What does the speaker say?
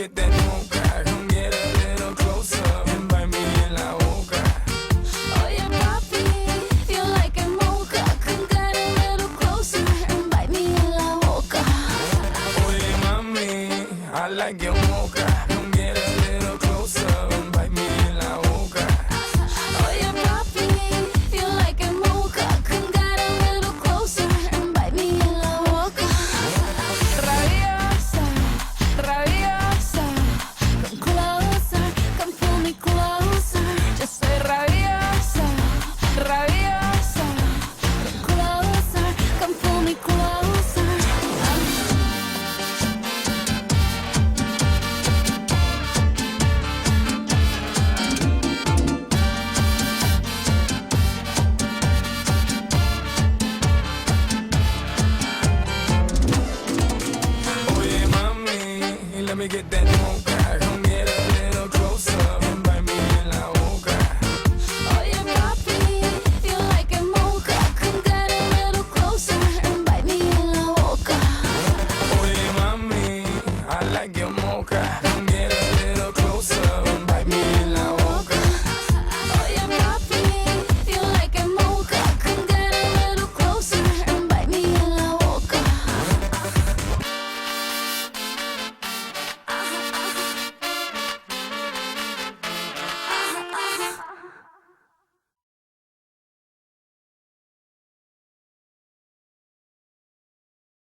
get that mocha. Come get a little closer and bite me in la boca. Oye papi, feel like a mocha. Come get a little closer and bite me in la boca. Oye mami, I like your mocha. Come get a little closer and bite me in la boca. Oye papi, feel like a mocha. Come get a little closer and bite me in la boca. Rabiosa, rabiosa. Come closer, come pull me closer. Just say rabiosa, rabiosa. Come closer, come pull me closer. Oye mami, let me get that mocha. Come get a little closer and bite me in la boca. Oye papi, feel like a mocha. Come get a little closer and bite me in la boca. Oye mami, I like your mocha.